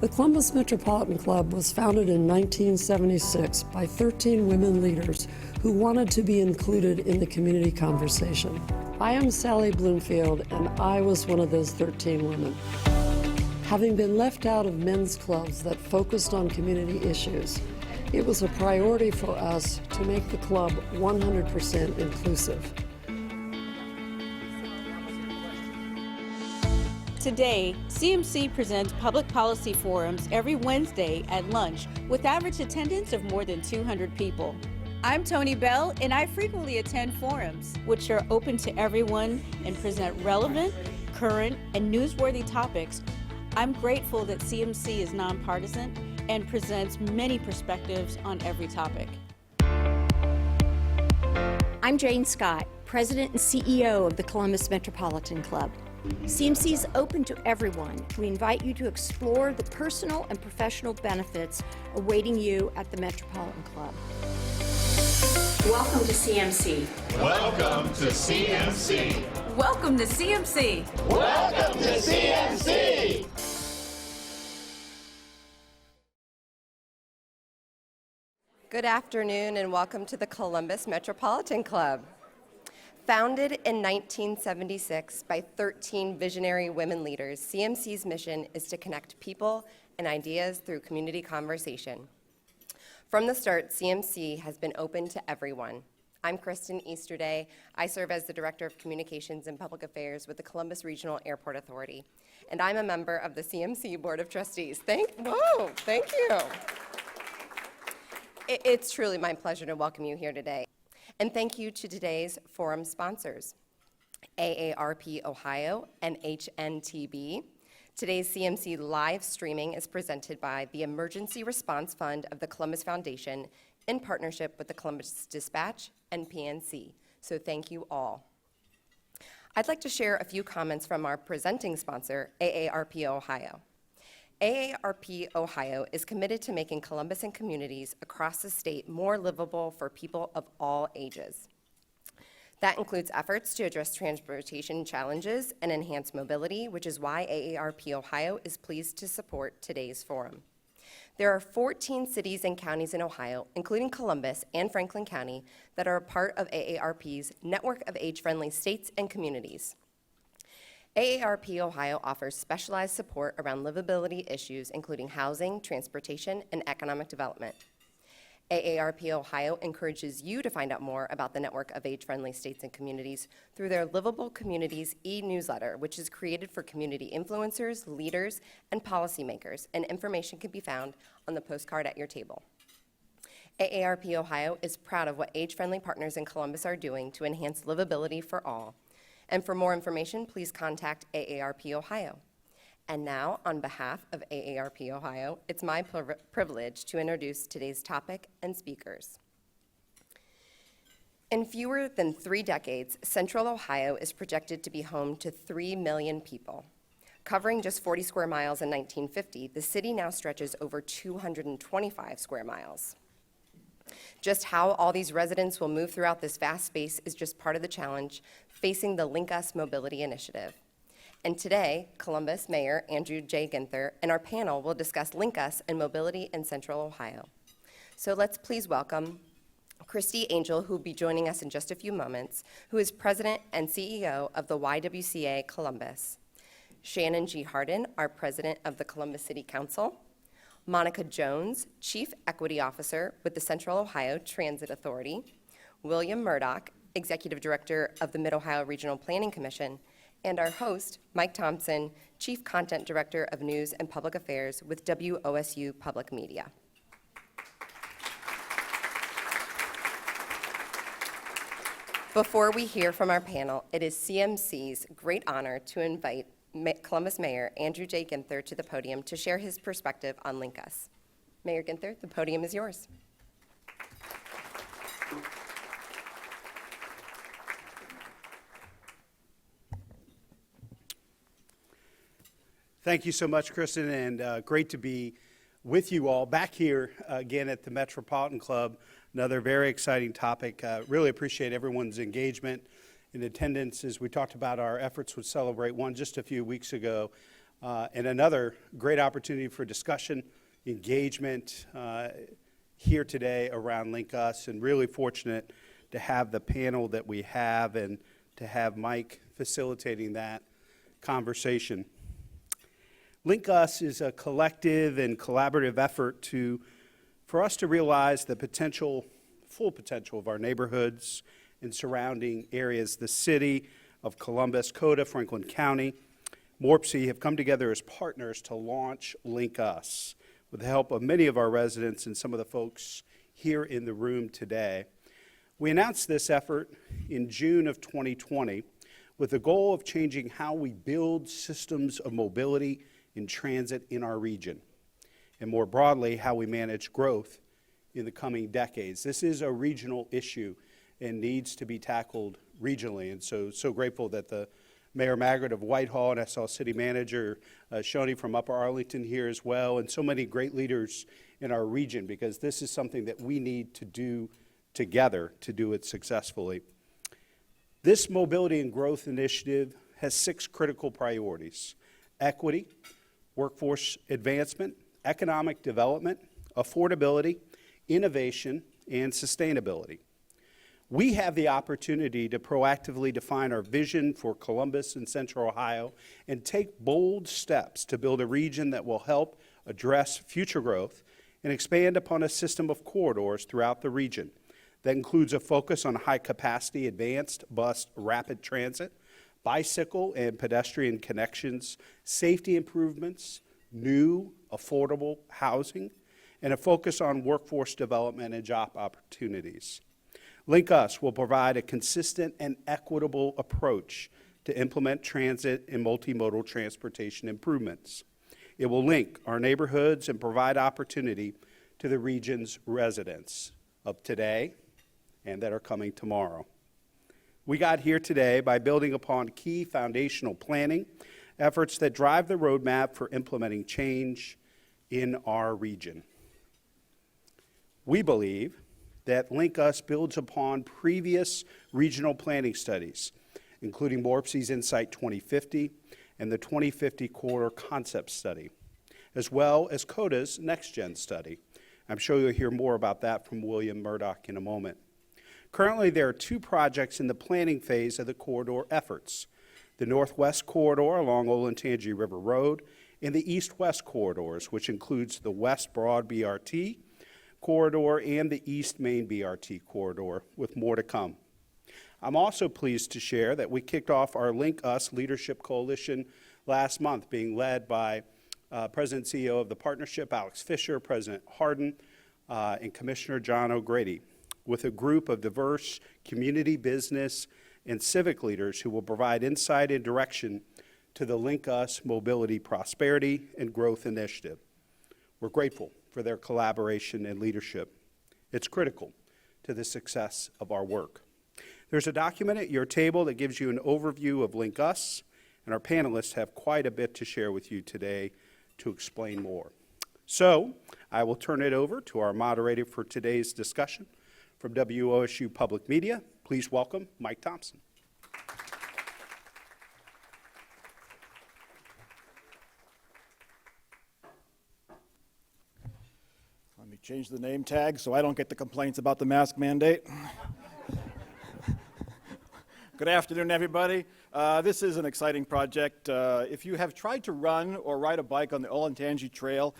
The Columbus Metropolitan Club was founded in 1976 by 13 women leaders who wanted to be included in the community conversation. I am Sally Bloomfield, and I was one of those 13 women. Having been left out of men's clubs that focused on community issues, it was a priority for us to make the club 100% inclusive. Today, CMC presents public policy forums every Wednesday at lunch with average attendance of more than 200 people. I'm Tony Bell, and I frequently attend forums, which are open to everyone and present relevant, current, and newsworthy topics. I'm grateful that CMC is nonpartisan and presents many perspectives on every topic. I'm Jane Scott, President and CEO of the Columbus Metropolitan Club. CMC is open to everyone. We invite you to explore the personal and professional benefits awaiting you at the Metropolitan Club. Welcome to CMC. Welcome to CMC. Welcome to CMC. Welcome to CMC. Good afternoon and welcome to the Columbus Metropolitan Club. Founded in 1976 by 13 visionary women leaders, CMC's mission is to connect people and ideas through community conversation. From the start, CMC has been open to everyone. I'm Kristen Easterday. I serve as the Director of Communications and Public Affairs with the Columbus Regional Airport Authority, and I'm a member of the CMC Board of Trustees. Thank you. It's truly my pleasure to welcome you here today. And thank you to today's forum sponsors, AARP Ohio and HNTB. Today's CMC live streaming is presented by the Emergency Response Fund of the Columbus Foundation in partnership with the Columbus Dispatch and PNC. So thank you all. I'd like to share a few comments from our presenting sponsor, AARP Ohio. AARP Ohio is committed to making Columbus and communities across the state more livable for people of all ages. That includes efforts to address transportation challenges and enhance mobility, which is why AARP Ohio is pleased to support today's forum. There are 14 cities and counties in Ohio, including Columbus and Franklin County, that are a part of AARP's network of age-friendly states and communities. AARP Ohio offers specialized support around livability issues, including housing, transportation, and economic development. AARP Ohio encourages you to find out more about the network of age-friendly states and communities through their Livable Communities e-newsletter, which is created for community influencers, leaders, and policymakers, and information can be found on the postcard at your table. AARP Ohio is proud of what age-friendly partners in Columbus are doing to enhance livability for all. And for more information, please contact AARP Ohio. And now, on behalf of AARP Ohio, it's my privilege to introduce today's topic and speakers. In fewer than 3 decades, Central Ohio is projected to be home to 3 million people. Covering just 40 square miles in 1950, the city now stretches over 225 square miles. Just how all these residents will move throughout this vast space is just part of the challenge facing the LinkUS Mobility Initiative. And today, Columbus Mayor Andrew J. Ginther and our panel will discuss LinkUS and mobility in Central Ohio. So let's please welcome Christie Angel, who will be joining us in just a few moments, who is President and CEO of the YWCA Columbus. Shannon G. Hardin, our President of the Columbus City Council. Monica Jones, Chief Equity Officer with the Central Ohio Transit Authority. William Murdock, Executive Director of the Mid-Ohio Regional Planning Commission, and our host, Mike Thompson, Chief Content Director of News and Public Affairs with WOSU Public Media. Before we hear from our panel, it is CMC's great honor to invite Columbus Mayor Andrew J. Ginther to the podium to share his perspective on LinkUS. Mayor Ginther, the podium is yours. Thank you so much, Kristen, and great to be with you all back here again at the Metropolitan Club. Another very exciting topic. Really appreciate everyone's engagement and attendance as we talked about our efforts with Celebrate One just a few weeks ago. and another great opportunity for discussion, engagement here today around LinkUS, and really fortunate to have the panel that we have and to have Mike facilitating that conversation. LinkUS is a collective and collaborative effort for us to realize the full potential of our neighborhoods and surrounding areas. The city of Columbus, COTA, Franklin County, MORPC have come together as partners to launch LinkUS with the help of many of our residents and some of the folks here in the room today. We announced this effort in June of 2020 with the goal of changing how we build systems of mobility and transit in our region, and more broadly, how we manage growth in the coming decades. This is a regional issue and needs to be tackled regionally, and so grateful that the Mayor Maggard of Whitehall, and I saw City Manager Shannon from Upper Arlington here as well, and so many great leaders in our region, because this is something that we need to do together to do it successfully. This mobility and growth initiative has 6 critical priorities: equity, workforce advancement, economic development, affordability, innovation, and sustainability. We have the opportunity to proactively define our vision for Columbus and Central Ohio and take bold steps to build a region that will help address future growth and expand upon a system of corridors throughout the region that includes a focus on high-capacity advanced bus rapid transit, bicycle and pedestrian connections, safety improvements, new affordable housing, and a focus on workforce development and job opportunities. LinkUS will provide a consistent and equitable approach to implement transit and multimodal transportation improvements. It will link our neighborhoods and provide opportunity to the region's residents of today and that are coming tomorrow. We got here today by building upon key foundational planning efforts that drive the roadmap for implementing change in our region. We believe that LinkUS builds upon previous regional planning studies, including MORPC's Insight 2050 and the 2050 Corridor Concept Study, as well as COTA's Next Gen study. I'm sure you'll hear more about that from William Murdock in a moment. Currently, there are 2 projects in the planning phase of the corridor efforts: the Northwest Corridor along Olentangy River Road and the East-West Corridors, which includes the West Broad BRT Corridor and the East Main BRT Corridor, with more to come. I'm also pleased to share that we kicked off our LinkUS Leadership Coalition last month, being led by President and CEO of the partnership, Alex Fisher, President Hardin, and Commissioner John O'Grady, with a group of diverse community, business, and civic leaders who will provide insight and direction to the LinkUS Mobility, Prosperity, and Growth Initiative. We're grateful for their collaboration and leadership. It's critical to the success of our work. There's a document at your table that gives you an overview of LinkUS, and our panelists have quite a bit to share with you today to explain more. So I will turn it over to our moderator for today's discussion. From WOSU Public Media, please welcome Mike Thompson. Let me change the name tag so I don't get the complaints about the mask mandate. Good afternoon, everybody. This is an exciting project. If you have tried to run or ride a bike on the Olentangy Trail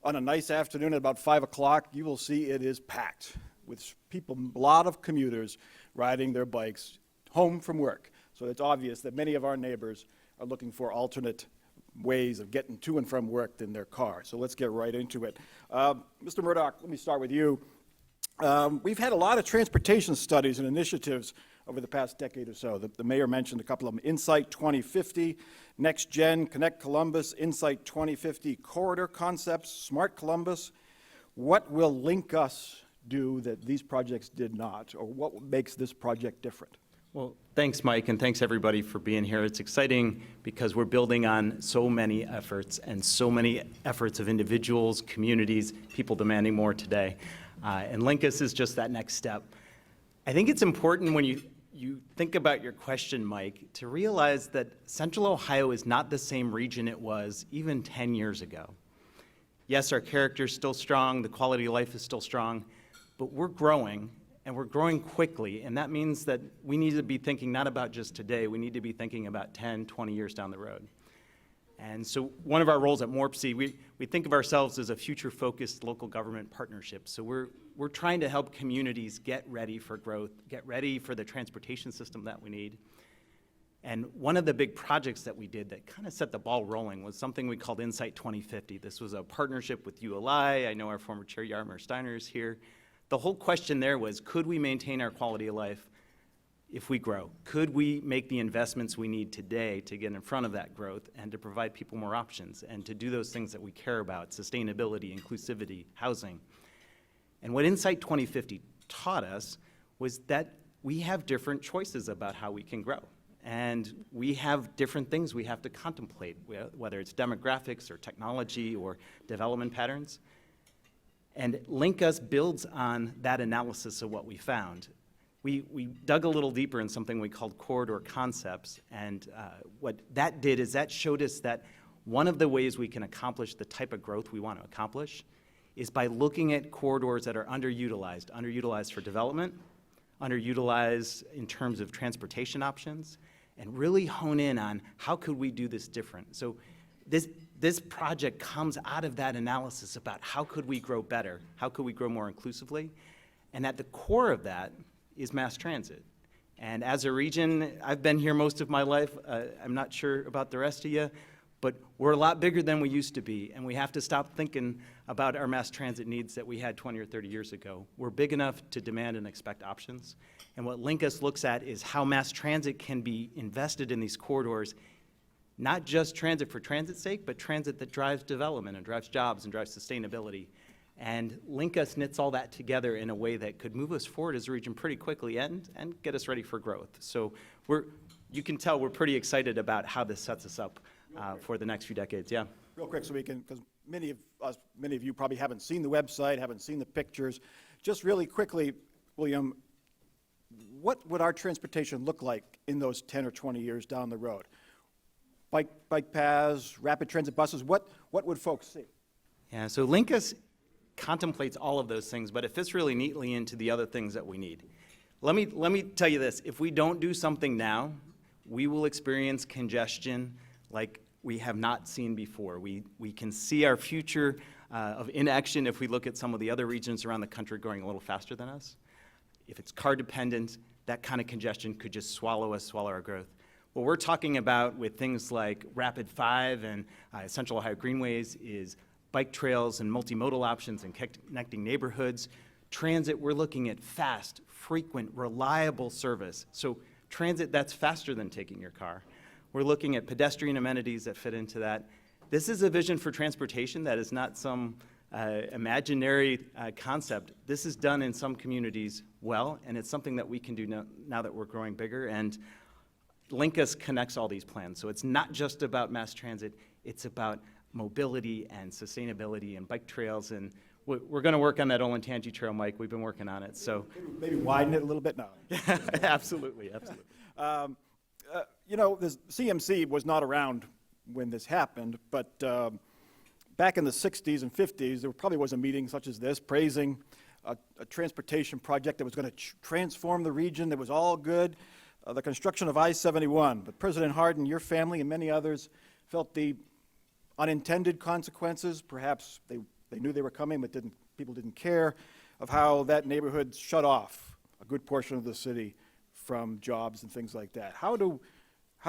on a nice afternoon at about 5 o'clock, you will see it is packed with people, a lot of commuters riding their bikes home from work. So it's obvious that many of our neighbors are looking for alternate ways of getting to and from work than their car. So let's get right into it. Mr. Murdock, let me start with you. We've had a lot of transportation studies and initiatives over the past decade or so. The mayor mentioned a couple of them: Insight 2050, Next Gen, Connect Columbus, Insight 2050, Corridor Concepts, Smart Columbus. What will LinkUS do that these projects did not, or what makes this project different? Well, thanks, Mike, and thanks, everybody, for being here. It's exciting because we're building on so many efforts of individuals, communities, people demanding more today. And LinkUS is just that next step. I think it's important when you you think about your question, Mike, to realize that Central Ohio is not the same region it was even 10 years ago. Yes, our character's still strong, the quality of life is still strong, but we're growing, and we're growing quickly, and that means that we need to be thinking not about just today, we need to be thinking about 10, 20 years down the road. And so one of our roles at MORPC, we think of ourselves as a future-focused local government partnership. So we're trying to help communities get ready for growth, get ready for the transportation system that we need. And one of the big projects that we did that kind of set the ball rolling was something we called Insight 2050. This was a partnership with ULI. I know our former chair, Yarmer Steiner, is here. The whole question there was, could we maintain our quality of life if we grow? Could we make the investments we need today to get in front of that growth and to provide people more options and to do those things that we care about, sustainability, inclusivity, housing? And what Insight 2050 taught us was that we have different choices about how we can grow. And we have different things we have to contemplate, whether it's demographics or technology or development patterns. And LinkUS builds on that analysis of what we found. We dug a little deeper in something we called corridor concepts, and what that did is that showed us that one of the ways we can accomplish the type of growth we want to accomplish is by looking at corridors that are underutilized for development, underutilized in terms of transportation options, and really hone in on how could we do this different. So this project comes out of that analysis about how could we grow better, how could we grow more inclusively, and at the core of that is mass transit. And as a region, I've been here most of my life. I'm not sure about the rest of you, but we're a lot bigger than we used to be, and we have to stop thinking about our mass transit needs that we had 20 or 30 years ago. We're big enough to demand and expect options, and what LinkUS looks at is how mass transit can be invested in these corridors, not just transit for transit's sake, but transit that drives development and drives jobs and drives sustainability. And LinkUS knits all that together in a way that could move us forward as a region pretty quickly and get us ready for growth. So you can tell we're pretty excited about how this sets us up for the next few decades. Yeah. Real quick, so we can, because many of you probably haven't seen the website, haven't seen the pictures. Just really quickly, William, what would our transportation look like in those 10 or 20 years down the road? Bike paths, rapid transit buses, what would folks see? Yeah, so LinkUS contemplates all of those things, but it fits really neatly into the other things that we need. Let me tell you this, if we don't do something now, we will experience congestion like we have not seen before. We can see our future of inaction if we look at some of the other regions around the country growing a little faster than us. If it's car dependent, that kind of congestion could just swallow our growth. What we're talking about with things like Rapid 5 and Central Ohio Greenways is bike trails and multimodal options and connecting neighborhoods. Transit, we're looking at fast, frequent, reliable service. So transit that's faster than taking your car. We're looking at pedestrian amenities that fit into that. This is a vision for transportation that is not some imaginary concept. This is done in some communities well, and it's something that we can do now that we're growing bigger. And LinkUS connects all these plans. So it's not just about mass transit, it's about mobility and sustainability and bike trails, and we're going to work on that Olentangy Trail, Mike. We've been working on it. So maybe widen it a little bit now. Absolutely. You know, the CMC was not around when this happened, but back in the 60s and 50s, there probably was a meeting such as this praising a transportation project that was going to transform the region, that was all good, the construction of I-71. But President Hardin, your family, and many others felt the unintended consequences. Perhaps they knew they were coming, but people didn't care, of how that neighborhood shut off a good portion of the city from jobs and things like that. How do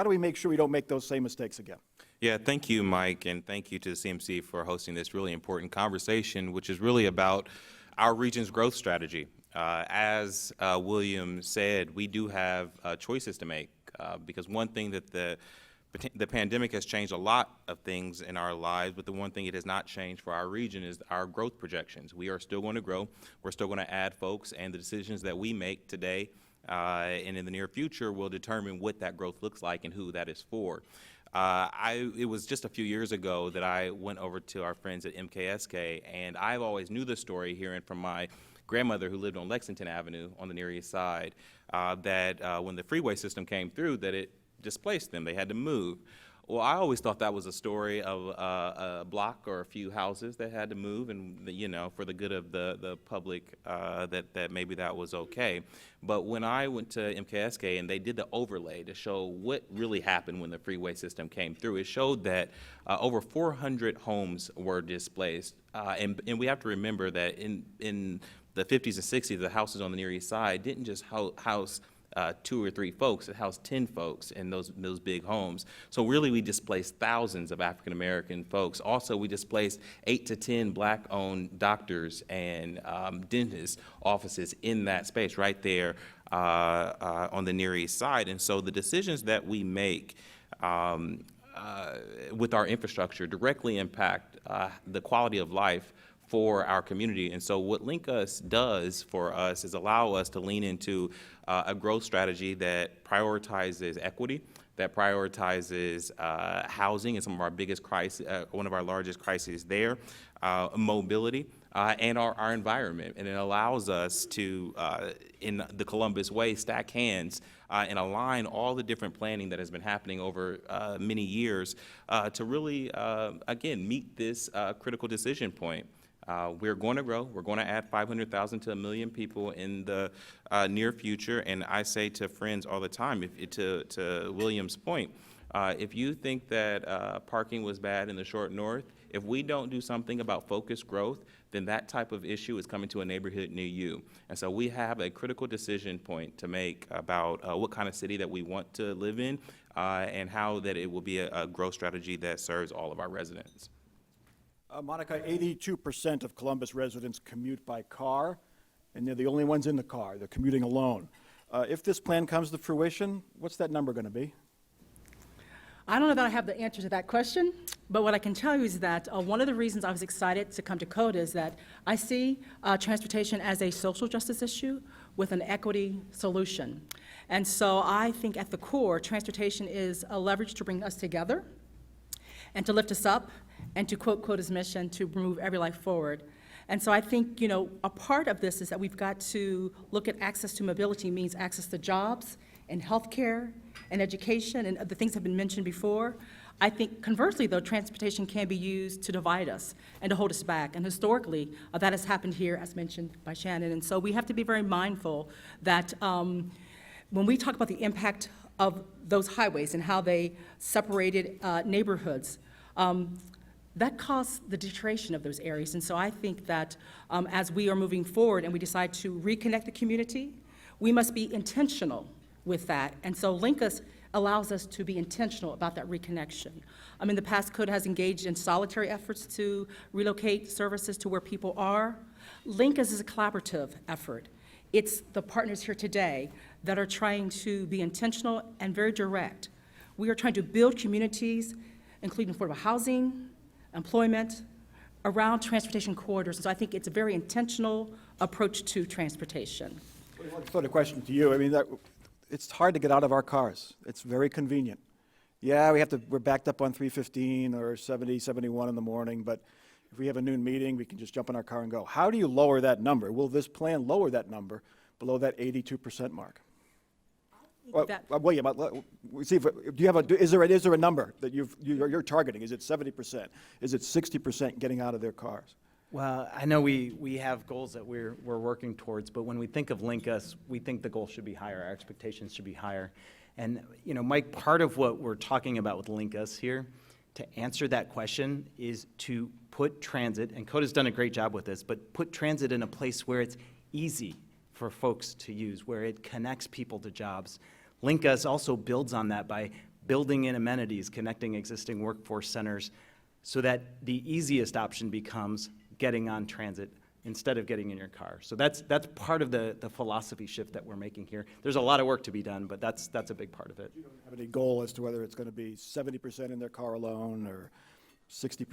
we make sure we don't make those same mistakes again? Yeah, thank you, Mike, and thank you to the CMC for hosting this really important conversation, which is really about our region's growth strategy. As William said, we do have choices to make because one thing that the pandemic has changed a lot of things in our lives, but the one thing it has not changed for our region is our growth projections. We are still going to grow. We're still going to add folks, and the decisions that we make today and in the near future will determine what that growth looks like and who that is for. It was just a few years ago that I went over to our friends at MKSK, and I've always knew the story hearing from my grandmother who lived on Lexington Avenue on the Near East Side. that when the freeway system came through, that it displaced them. They had to move. Well, I always thought that was a story of a block or a few houses that had to move, and for the good of the public, that maybe that was okay. But when I went to MKSK and they did the overlay to show what really happened when the freeway system came through, it showed that over 400 homes were displaced, and we have to remember that in the 50s and 60s, the houses on the Near East Side didn't just house 2 or 3 folks, it housed 10 folks in those big homes. So really we displaced thousands of African American folks. Also we displaced 8 to 10 black-owned doctors and dentist offices in that space right there on the Near East Side. And so the decisions that we make with our infrastructure directly impact the quality of life for our community. And so what LinkUS does for us is allow us to lean into a growth strategy that prioritizes equity, that prioritizes housing and some of our biggest crises, one of our largest crises there, mobility, and our environment. And it allows us to, in the Columbus way, stack hands and align all the different planning that has been happening over many years to really, again, meet this critical decision point. We're going to grow. We're going to add 500,000 to 1 million people in the near future. And I say to friends all the time, to William's point, if you think that parking was bad in the short north, if we don't do something about focused growth, then that type of issue is coming to a neighborhood near you. And so we have a critical decision point to make about what kind of city that we want to live in and how that it will be a growth strategy that serves all of our residents. Monica, 82% of Columbus residents commute by car, and they're the only ones in the car. They're commuting alone. If this plan comes to fruition, what's that number going to be? I don't know that I have the answer to that question, but what I can tell you is that one of the reasons I was excited to come to COTA is that I see transportation as a social justice issue with an equity solution. And so I think at the core, transportation is a leverage to bring us together and to lift us up and to quote COTA's mission to move every life forward. And so I think, a part of this is that we've got to look at access to mobility means access to jobs and healthcare and education and the things that have been mentioned before. I think conversely, though, transportation can be used to divide us and to hold us back. And historically, that has happened here, as mentioned by Shannon. And so we have to be very mindful that when we talk about the impact of those highways and how they separated neighborhoods, that caused the deterioration of those areas. And so I think that as we are moving forward and we decide to reconnect the community, we must be intentional with that. And so LinkUS allows us to be intentional about that reconnection. In the past, COTA has engaged in solitary efforts to relocate services to where people are. LinkUS is a collaborative effort. It's the partners here today that are trying to be intentional and very direct. We are trying to build communities, including affordable housing, employment, around transportation corridors. And so I think it's a very intentional approach to transportation. Sort of question to you. It's hard to get out of our cars. It's very convenient. Yeah, we're backed up on 315 or 70, 71 in the morning, but if we have a noon meeting, we can just jump in our car and go. How do you lower that number? Will this plan lower that number below that 82% mark? William, is there a number that you're targeting? Is it 70%? Is it 60% getting out of their cars? Well, I know we have goals that we're working towards, but when we think of LinkUS, we think the goal should be higher, our expectations should be higher. And, Mike, part of what we're talking about with LinkUS here, to answer that question, is to put transit, and COTA's done a great job with this, but put transit in a place where it's easy for folks to use, where it connects people to jobs. LinkUS also builds on that by building in amenities, connecting existing workforce centers, so that the easiest option becomes getting on transit instead of getting in your car. So that's part of the philosophy shift that we're making here. There's a lot of work to be done, but that's a big part of it. You don't have any goal as to whether it's going to be 70% in their car alone or 60%,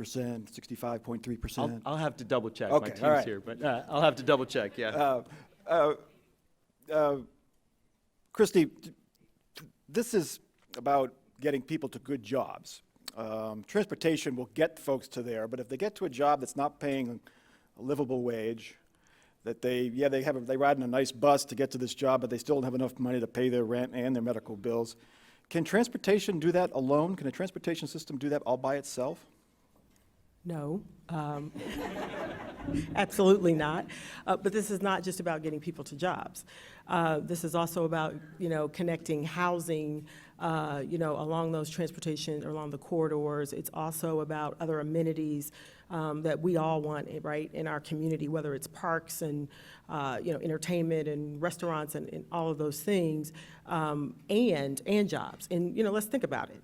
65.3%? I'll have to double check. Okay, my team's here, but I'll have to double check, yeah. Christie, this is about getting people to good jobs. Transportation will get folks to there, but if they get to a job that's not paying a livable wage, that they ride in a nice bus to get to this job, but they still don't have enough money to pay their rent and their medical bills. Can transportation do that alone? Can a transportation system do that all by itself? No, absolutely not. But this is not just about getting people to jobs. This is also about, connecting housing, along those transportation, along the corridors. It's also about other amenities that we all want, right, in our community, whether it's parks and, entertainment and restaurants and all of those things, and jobs. And, let's think about it.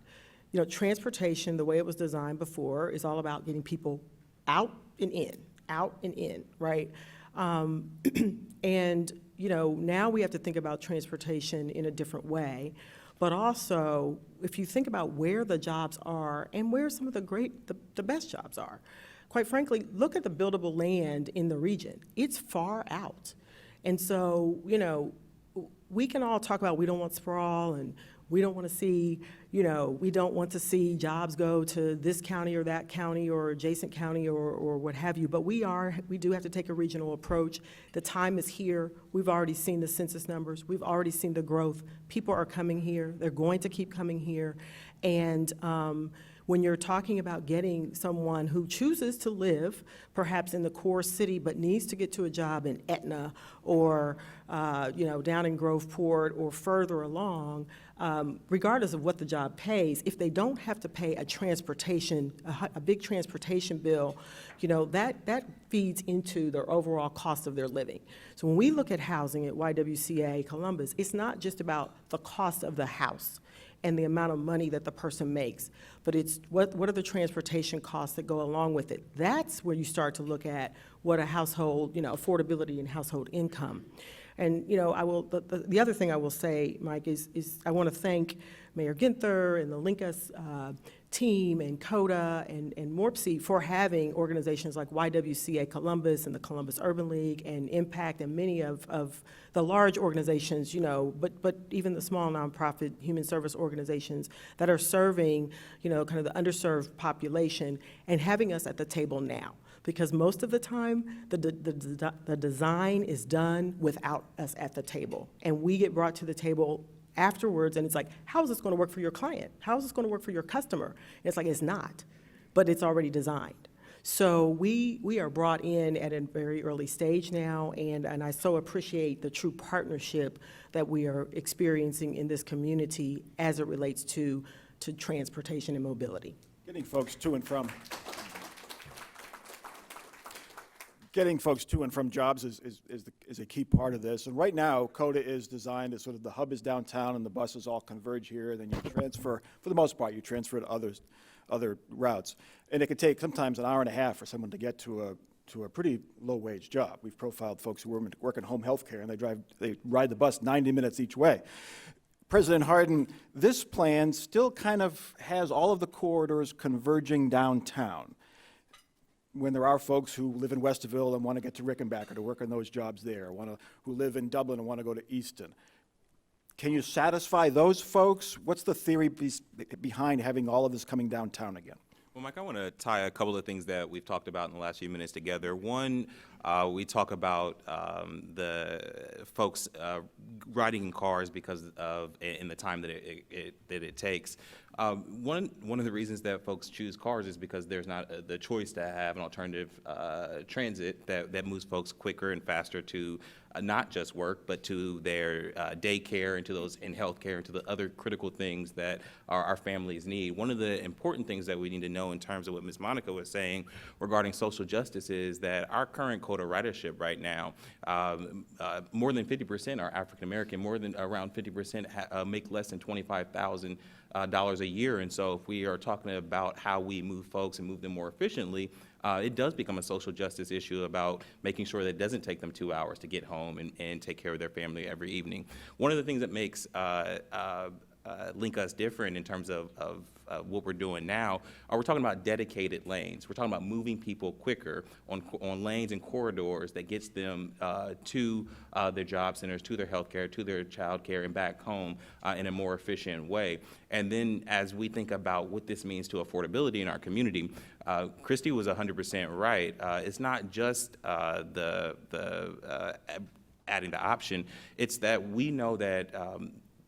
Transportation, the way it was designed before, is all about getting people out and in, right? And, now we have to think about transportation in a different way. But also, if you think about where the jobs are and where some of the best jobs are, quite frankly, look at the buildable land in the region. It's far out. And so, we can all talk about we don't want sprawl and we don't want to see, we don't want to see jobs go to this county or that county or adjacent county or what have you. But we do have to take a regional approach. The time is here. We've already seen the census numbers. We've already seen the growth. People are coming here. They're going to keep coming here. And when you're talking about getting someone who chooses to live perhaps in the core city but needs to get to a job in Etna or down in Groveport or further along, regardless of what the job pays, if they don't have to pay a big transportation bill, that feeds into their overall cost of their living. So when we look at housing at YWCA Columbus, it's not just about the cost of the house and the amount of money that the person makes, but it's what are the transportation costs that go along with it. That's where you start to look at what a household, affordability and household income. And the other thing I will say, Mike, is I want to thank Mayor Ginther and the LinkUS team and COTA and MORPC for having organizations like YWCA Columbus and the Columbus Urban League and Impact and many of the large organizations, but even the small nonprofit human service organizations that are serving, kind of the underserved population and having us at the table now. Because most of the time, the design is done without us at the table. And we get brought to the table afterwards, and it's like, how is this going to work for your client? How is this going to work for your customer? And it's like, it's not, but it's already designed. So we are brought in at a very early stage now, and I so appreciate the true partnership that we are experiencing in this community as it relates to transportation and mobility. Getting folks to and from jobs is a key part of this. And right now, COTA is designed as sort of the hub is downtown and the buses all converge here. Then you transfer, for the most part, to other routes. And it could take sometimes an hour and a half for someone to get to a pretty low-wage job. We've profiled folks who work in home health care, and they ride the bus 90 minutes each way. President Hardin, this plan still kind of has all of the corridors converging downtown, when there are folks who live in Westerville and want to get to Rickenbacker to work on those jobs there, who live in Dublin and want to go to Easton. Can you satisfy those folks? What's the theory behind having all of this coming downtown again? Well, Mike, I want to tie a couple of things that we've talked about in the last few minutes together. One, we talk about the folks riding in cars because of in the time that it takes. One of the reasons that folks choose cars is because there's not the choice to have an alternative transit that moves folks quicker and faster to not just work, but to their daycare and to those in healthcare and to the other critical things that our families need. One of the important things that we need to know in terms of what Ms. Monica was saying regarding social justice is that our current COTA ridership right now, more than 50% are African American, more than around 50% make less than $25,000 a year. And so if we are talking about how we move folks and move them more efficiently, it does become a social justice issue about making sure that it doesn't take them 2 hours to get home and take care of their family every evening. One of the things that makes LinkUS different in terms of what we're doing now, we're talking about dedicated lanes. We're talking about moving people quicker on lanes and corridors that gets them to their job centers, to their health care, to their child care, and back home in a more efficient way. And then as we think about what this means to affordability in our community, Christie was 100% right. It's not just adding the option, it's that we know that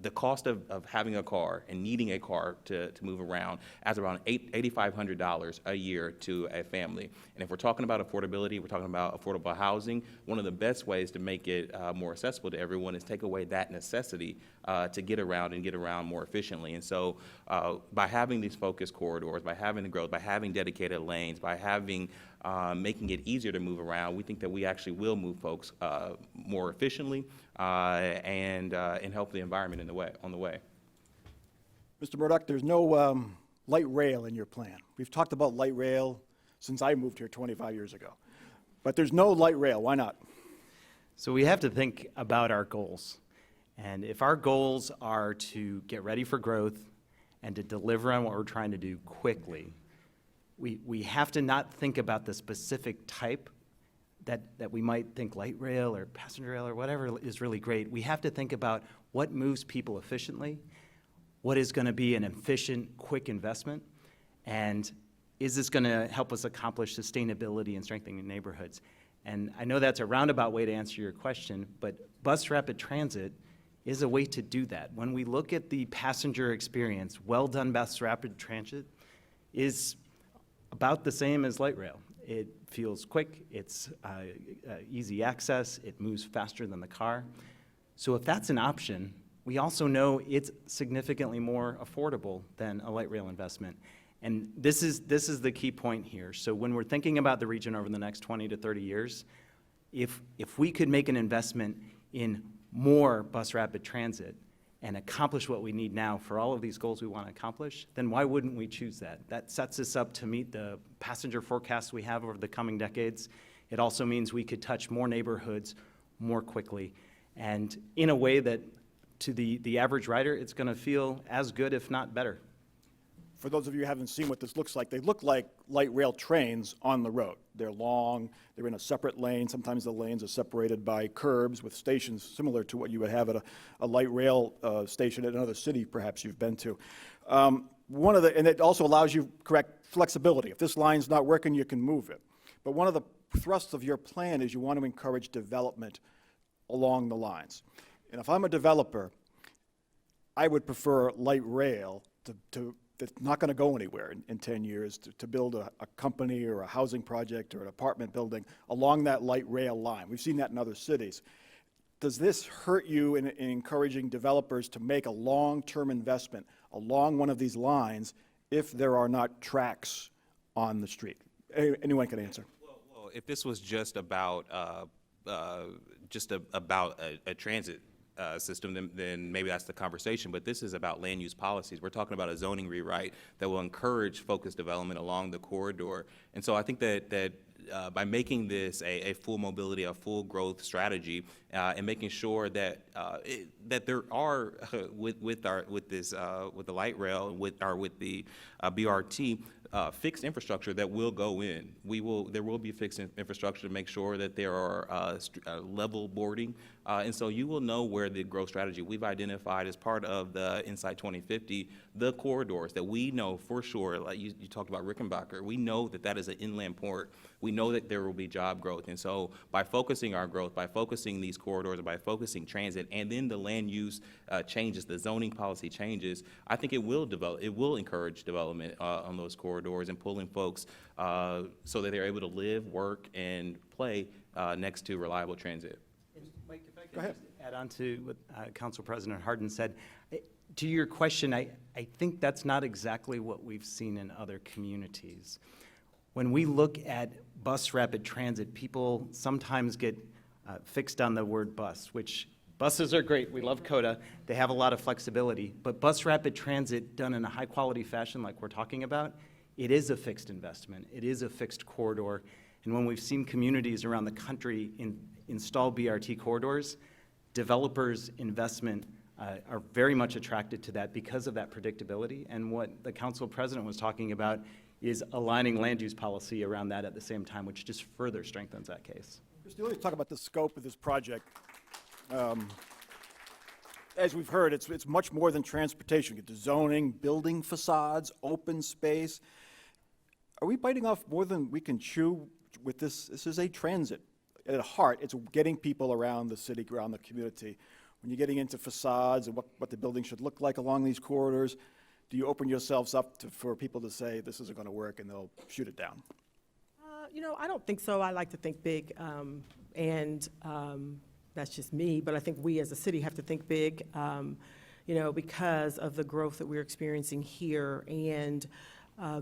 the cost of having a car and needing a car to move around adds around $8,500 a year to a family. And if we're talking about affordability, we're talking about affordable housing, one of the best ways to make it more accessible to everyone is take away that necessity to get around and get around more efficiently. And so by having these focused corridors, by having the growth, by having dedicated lanes, by having making it easier to move around, we think that we actually will move folks more efficiently and help the environment on the way. Mr. Murdock, there's no light rail in your plan. We've talked about light rail since I moved here 25 years ago. But there's no light rail. Why not? So we have to think about our goals. And if our goals are to get ready for growth and to deliver on what we're trying to do quickly, we have to not think about the specific type that we might think light rail or passenger rail or whatever is really great. We have to think about what moves people efficiently, what is going to be an efficient, quick investment, and is this going to help us accomplish sustainability and strengthening neighborhoods? And I know that's a roundabout way to answer your question, but bus rapid transit is a way to do that. When we look at the passenger experience, well-done bus rapid transit is about the same as light rail. It feels quick, it's easy access, it moves faster than the car. So if that's an option, we also know it's significantly more affordable than a light rail investment. And this is the key point here. So when we're thinking about the region over the next 20 to 30 years, if we could make an investment in more bus rapid transit and accomplish what we need now for all of these goals we want to accomplish, then why wouldn't we choose that? That sets us up to meet the passenger forecasts we have over the coming decades. It also means we could touch more neighborhoods more quickly and in a way that to the average rider, it's going to feel as good, if not better. For those of you who haven't seen what this looks like, they look like light rail trains on the road. They're long, they're in a separate lane. Sometimes the lanes are separated by curbs with stations similar to what you would have at a light rail station at another city perhaps you've been to. And it also allows you correct flexibility. If this line's not working, you can move it. But one of the thrusts of your plan is you want to encourage development along the lines. And if I'm a developer, I would prefer light rail that's not going to go anywhere in 10 years to build a company or a housing project or an apartment building along that light rail line. We've seen that in other cities. Does this hurt you in encouraging developers to make a long-term investment along one of these lines if there are not tracks on the street? Anyone can answer. Well, if this was just about a transit system, then maybe that's the conversation. But this is about land use policies. We're talking about a zoning rewrite that will encourage focused development along the corridor. And so I think that by making this a full mobility, a full growth strategy, and making sure that that there are with the light rail with the BRT. Fixed infrastructure that will go in. There will be fixed infrastructure to make sure that there are level boarding, and so you will know where the growth strategy we've identified as part of the Insight 2050, the corridors that we know for sure. Like you talked about Rickenbacker, we know that is an inland port. We know that there will be job growth, and so by focusing our growth, by focusing these corridors, and by focusing transit, and then the land use changes, the zoning policy changes, I think it will encourage development on those corridors and pulling folks so that they're able to live, work, and play next to reliable transit. Mike, if I could just add on to what Council President Hardin said. To your question, I think that's not exactly what we've seen in other communities. When we look at bus rapid transit, people sometimes get fixed on the word bus, which buses are great. We love COTA. They have a lot of flexibility. But bus rapid transit done in a high-quality fashion like we're talking about, it is a fixed investment. It is a fixed corridor. And when we've seen communities around the country install BRT corridors, developers' investment are very much attracted to that because of that predictability. And what the council president was talking about is aligning land use policy around that at the same time, which just further strengthens that case. Christie, let me talk about the scope of this project. As we've heard, it's much more than transportation. You get to zoning, building facades, open space. Are we biting off more than we can chew with this? This is a transit. At heart, it's getting people around the city, around the community. When you're getting into facades and what the building should look like along these corridors, do you open yourselves up for people to say this isn't going to work and they'll shoot it down? You know, I don't think so. I like to think big, and that's just me, but I think we as a city have to think big, you know, because of the growth that we're experiencing here, and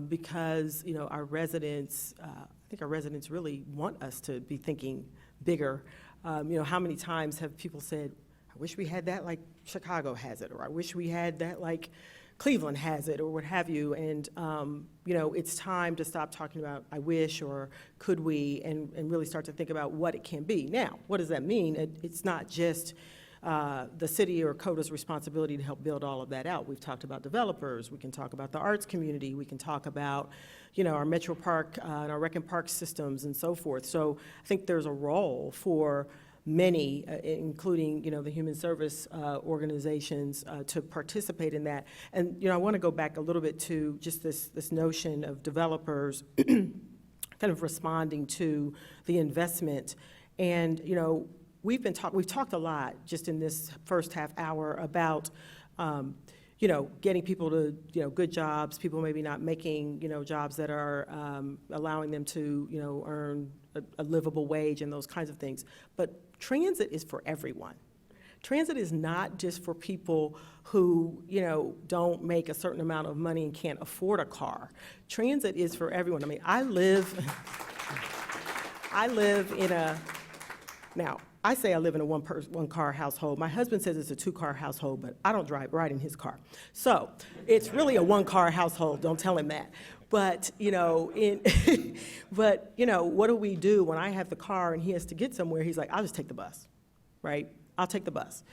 because, you know, our residents, I think our residents really want us to be thinking bigger. You know, how many times have people said, I wish we had that like Chicago has it, or I wish we had that like Cleveland has it, or what have you. And, you know, it's time to stop talking about I wish or could we, and really start to think about what it can be. Now, what does that mean? It's not just the city or COTA's responsibility to help build all of that out. We've talked about developers. We can talk about the arts community. We can talk about, you know, our Metro Park and our Rec and Park systems and so forth. So I think there's a role for many, including, you know, the human service organizations, to participate in that. And, you know, I want to go back a little bit to just this notion of developers kind of responding to the investment. And, you know, we've talked a lot just in this first half hour about, you know, getting people to, you know, good jobs, people maybe not making, you know, jobs that are allowing them to, you know, earn a livable wage and those kinds of things. But transit is for everyone. Transit is not just for people who, you know, don't make a certain amount of money and can't afford a car. Transit is for everyone. I mean, I live in a, now, I say I live in a one-car household. My husband says it's a two-car household, but I don't ride in his car. So it's really a one-car household. Don't tell him that. But, you know, but, you know, what do we do when I have the car and he has to get somewhere? He's like, I'll just take the bus, right? I'll take the bus.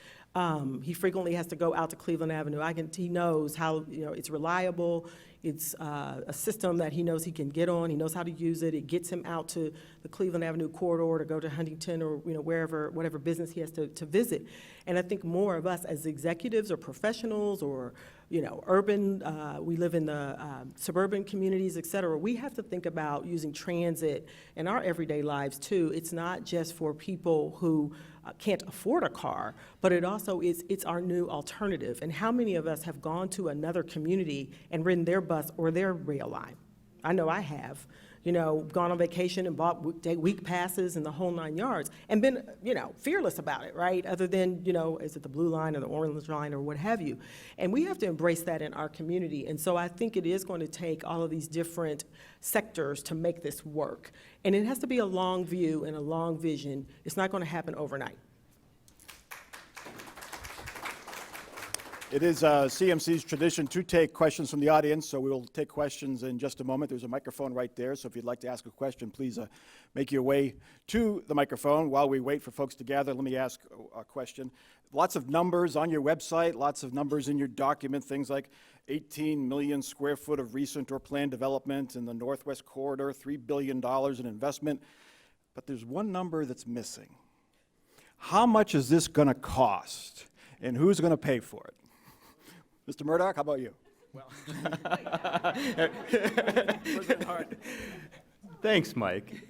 He frequently has to go out to Cleveland Avenue. He knows how, you know, it's reliable. It's a system that he knows he can get on. He knows how to use it. It gets him out to the Cleveland Avenue corridor to go to Huntington or, you know, wherever, whatever business he has to visit. And I think more of us as executives or professionals or, you know, urban, we live in the suburban communities, et cetera, we have to think about using transit in our everyday lives too. It's not just for people who can't afford a car, but it also it's our new alternative. And how many of us have gone to another community and ridden their bus or their rail line? I know I have. You know, gone on vacation and bought week passes and the whole 9 yards and been, you know, fearless about it, right? Other than, you know, is it the blue line or the orange line or what have you? And we have to embrace that in our community. And so I think it is going to take all of these different sectors to make this work. And it has to be a long view and a long vision. It's not going to happen overnight. It is CMC's tradition to take questions from the audience, so we will take questions in just a moment. There's a microphone right there, so if you'd like to ask a question, please make your way to the microphone. While we wait for folks to gather, let me ask a question. Lots of numbers on your website, lots of numbers in your document, things like 18 million square foot of recent or planned development in the Northwest Corridor, $3 billion in investment, but there's one number that's missing. How much is this going to cost, and who's going to pay for it? Mr. Murdock, how about you? Well, thanks, Mike.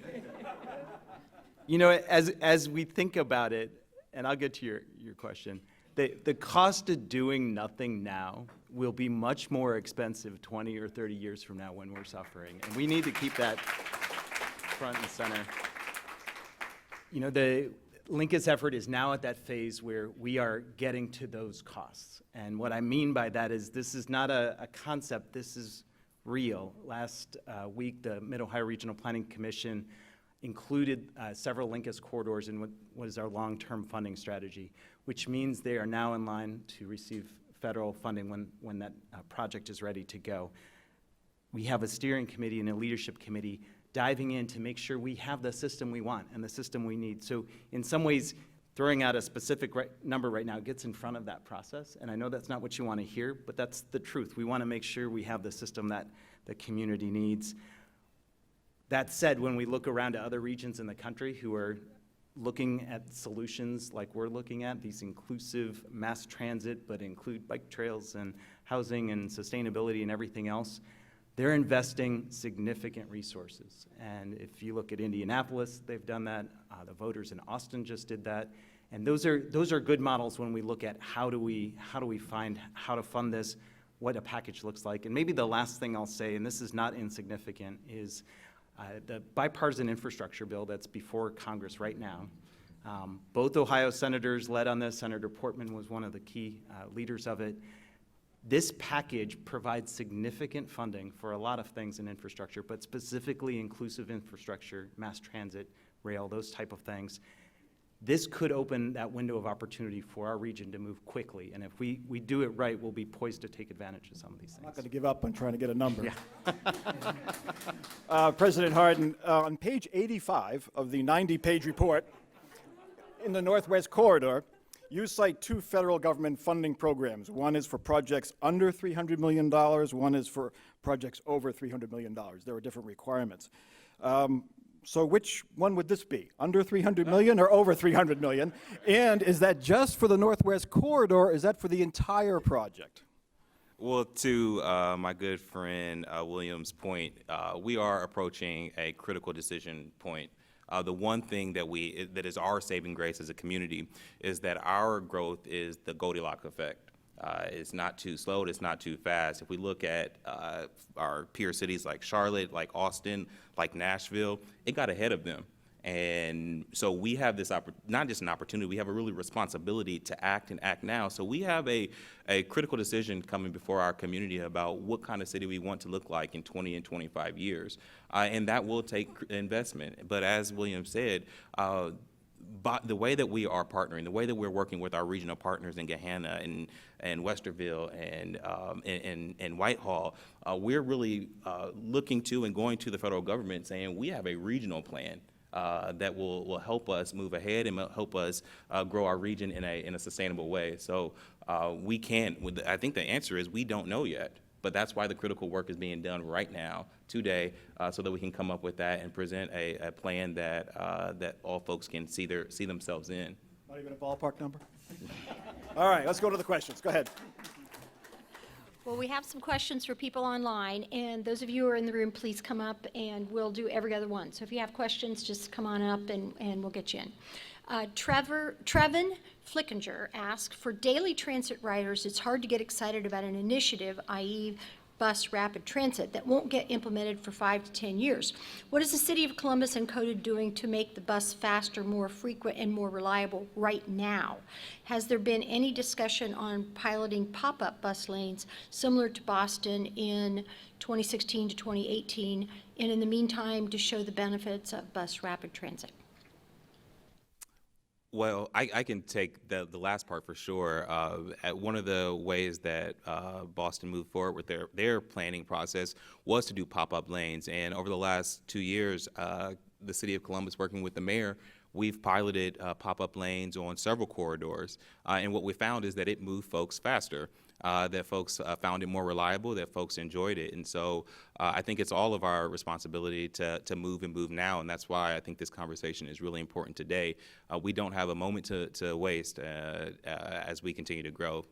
You know, as we think about it, and I'll get to your question, the cost of doing nothing now will be much more expensive 20 or 30 years from now when we're suffering, and we need to keep that front and center. You know, the LinkUS effort is now at that phase where we are getting to those costs. And what I mean by that is this is not a concept, this is real. Last week, the Mid-Ohio Regional Planning Commission included several LinkUS corridors in what was our long-term funding strategy, which means they are now in line to receive federal funding when that project is ready to go. We have a steering committee and a leadership committee diving in to make sure we have the system we want and the system we need. So in some ways, Throwing out a specific number right now gets in front of that process, and I know that's not what you want to hear, but that's the truth. We want to make sure we have the system that the community needs. That said, when we look around to other regions in the country who are looking at solutions like we're looking at, these inclusive mass transit, but include bike trails and housing and sustainability and everything else, they're investing significant resources. And if you look at Indianapolis, they've done that. The voters in Austin just did that. And those are good models when we look at how do we find how to fund this, what a package looks like. And maybe the last thing I'll say, and this is not insignificant, is the bipartisan infrastructure bill that's before Congress right now. Both Ohio senators led on this. Senator Portman was one of the key leaders of it. This package provides significant funding for a lot of things in infrastructure, but specifically inclusive infrastructure, mass transit, rail, those type of things. This could open that window of opportunity for our region to move quickly. And if we do it right, we'll be poised to take advantage of some of these things. I'm not going to give up on trying to get a number. Yeah. President Hardin, on page 85 of the 90-page report, in the Northwest Corridor, you cite two federal government funding programs. One is for projects under $300 million. One is for projects over $300 million. There are different requirements. So which one would this be? Under 300 million or over 300 million? And is that just for the Northwest Corridor, or is that for the entire project? Well, to my good friend William's point, we are approaching a critical decision point. The one thing that is our saving grace as a community is that our growth is the Goldilocks effect. It's not too slow, it's not too fast. If we look at our peer cities like Charlotte, like Austin, like Nashville, it got ahead of them. And so we have this, not just an opportunity, we have a really responsibility to act and act now. So we have a critical decision coming before our community about what kind of city we want to look like in 20 and 25 years. And that will take investment. But as William said, the way that we are partnering, the way that we're working with our regional partners in Gahanna and Westerville and Whitehall, we're really looking to and going to the federal government saying we have a regional plan that will help us move ahead and help us grow our region in a sustainable way. So we can, I think the answer is we don't know yet. But that's why the critical work is being done right now, today, so that we can come up with that and present a plan that all folks can see themselves in. Not even a ballpark number? All right, let's go to the questions. Go ahead. Well, we have some questions for people online, and those of you who are in the room, please come up, and we'll do every other one. So if you have questions, just come on up, and we'll get you in. Trevin Flickinger asked, for daily transit riders, it's hard to get excited about an initiative, i.e. bus rapid transit, that won't get implemented for 5 to 10 years. What is the City of Columbus and COTA doing to make the bus faster, more frequent, and more reliable right now? Has there been any discussion on piloting pop-up bus lanes similar to Boston in 2016 to 2018, and in the meantime to show the benefits of bus rapid transit? Well, I can take the last part for sure. One of the ways that Boston moved forward with their planning process was to do pop-up lanes. And over the last 2 years, the City of Columbus, working with the mayor, we've piloted pop-up lanes on several corridors. And what we found is that it moved folks faster, that folks found it more reliable, that folks enjoyed it. And so I think it's all of our responsibility to move and move now. And that's why I think this conversation is really important today. We don't have a moment to waste as we continue to grow.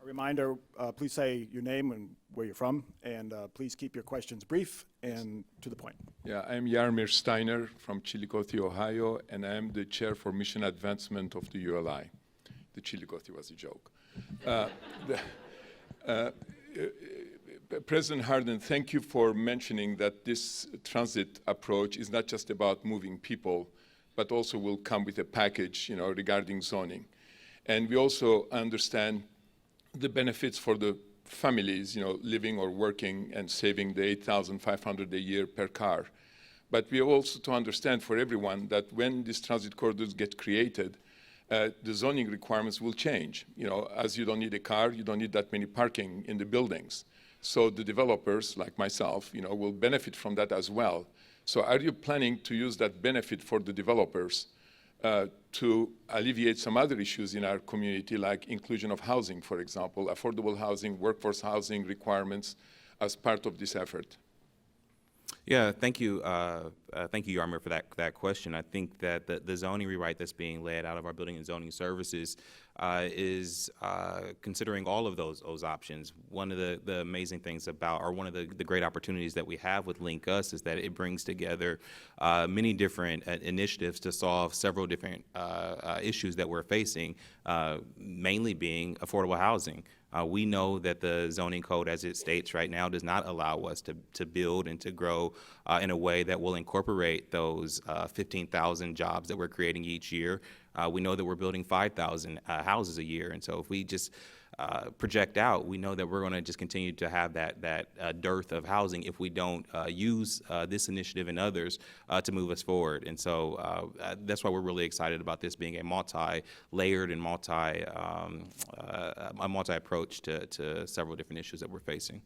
A reminder, please say your name and where you're from, and please keep your questions brief and to the point. Yeah, I'm Yarmir Steiner from Chillicothe, Ohio, and I am the chair for mission advancement of the ULI. The Chillicothe was a joke. President Hardin, thank you for mentioning that this transit approach is not just about moving people, but also will come with a package, regarding zoning. And we also understand the benefits for the families, living or working and saving the $8,500 a year per car. But we also to understand for everyone that when these transit corridors get created, the zoning requirements will change. As you don't need a car, you don't need that many parking in the buildings. So the developers, like myself, will benefit from that as well. So are you planning to use that benefit for the developers to alleviate some other issues in our community, like inclusion of housing, for example, affordable housing, workforce housing requirements as part of this effort? Yeah, thank you, Yarmir, for that question. I think that the zoning rewrite that's being led out of our Building and Zoning Services is considering all of those options. One of the amazing things about, or one of the great opportunities that we have with LinkUS is that it brings together many different initiatives to solve several different issues that we're facing, mainly being affordable housing. We know that the zoning code as it states right now does not allow us to build and to grow in a way that will incorporate those 15,000 jobs that we're creating each year. We know that we're building 5,000 houses a year, and so if we just project out, we know that we're going to just continue to have that dearth of housing if we don't use this initiative and others to move us forward. And so that's why we're really excited about this being a multi-layered and multi-approach to several different issues that we're facing.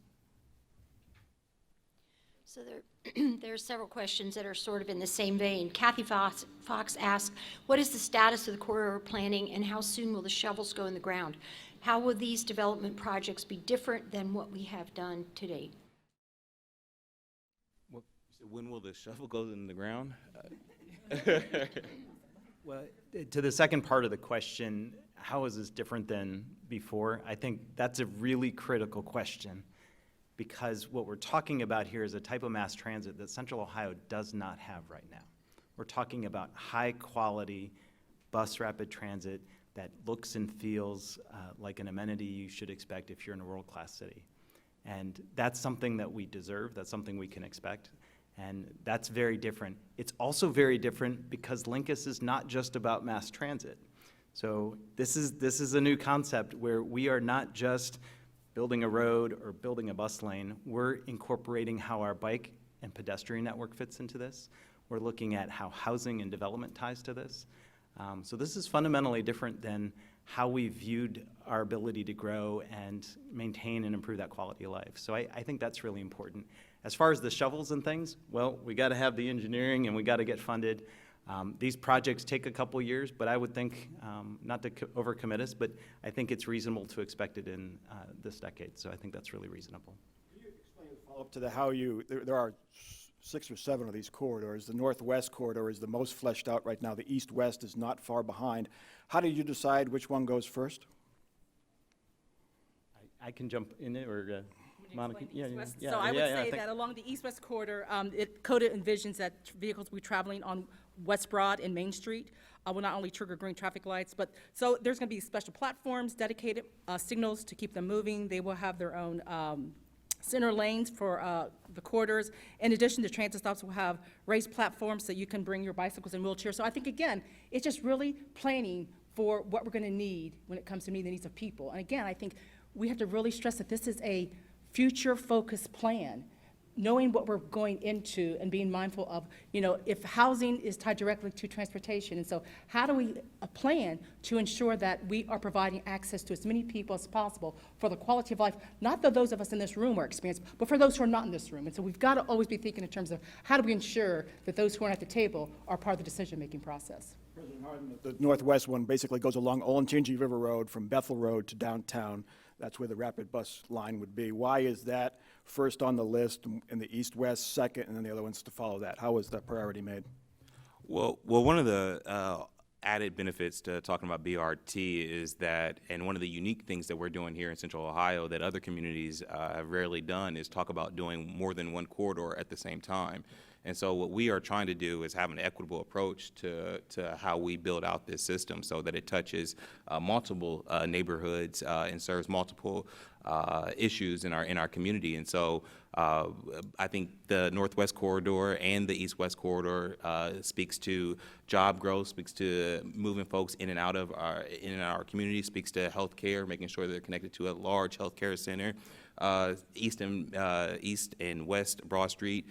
So there are several questions that are sort of in the same vein. Kathy Fox asked, what is the status of the corridor planning and how soon will the shovels go in the ground? How will these development projects be different than what we have done to date? When will the shovel go in the ground? Well, to the second part of the question, how is this different than before? I think that's a really critical question, because what we're talking about here is a type of mass transit that Central Ohio does not have right now. We're talking about high-quality bus rapid transit that looks and feels like an amenity you should expect if you're in a world-class city. And that's something that we deserve, that's something we can expect, and that's very different. It's also very different because LinkUS is not just about mass transit. So this is a new concept where we are not just building a road or building a bus lane. We're incorporating how our bike and pedestrian network fits into this. We're looking at how housing and development ties to this. So this is fundamentally different than how we viewed our ability to grow and maintain and improve that quality of life. So I think that's really important. As far as the shovels and things, well, we got to have the engineering and we got to get funded. These projects take a couple years, but I would think, not to overcommit us, but I think it's reasonable to expect it in this decade. So I think that's really reasonable. Can you explain the follow-up to there are 6 or 7 of these corridors. The northwest corridor is the most fleshed out right now. The east-west is not far behind. How do you decide which one goes first? I can jump in it, or Monica. So I would say that along the east-west corridor, COTA envisions that vehicles will be traveling on West Broad and Main Street will not only trigger green traffic lights, but so there's going to be special platforms, dedicated signals to keep them moving. They will have their own center lanes for the corridors. In addition, the transit stops will have raised platforms so you can bring your bicycles and wheelchairs. So I think, again, it's just really planning for what we're going to need when it comes to meeting the needs of people. And again, I think we have to really stress that this is a future-focused plan, knowing what we're going into and being mindful of, if housing is tied directly to transportation. And so how do we plan to ensure that we are providing access to as many people as possible for the quality of life, not that those of us in this room are experiencing, but for those who are not in this room. And so we've got to always be thinking in terms of how do we ensure that those who are at the table are part of the decision-making process. President Hardin, the northwest one basically goes along Olentangy River Road from Bethel Road to downtown. That's where the rapid bus line would be. Why is that first on the list and the east-west second, and then the other ones to follow that? How was that priority made? Well, one of the added benefits to talking about BRT is that, and one of the unique things that we're doing here in Central Ohio that other communities have rarely done, is talk about doing more than one corridor at the same time. And so what we are trying to do is have an equitable approach to how we build out this system so that it touches multiple neighborhoods and serves multiple issues in our community. And so I think the Northwest Corridor and the East-West Corridor speaks to job growth, speaks to moving folks in and out of our community, speaks to healthcare, making sure they're connected to a large healthcare center. East and West Broad Street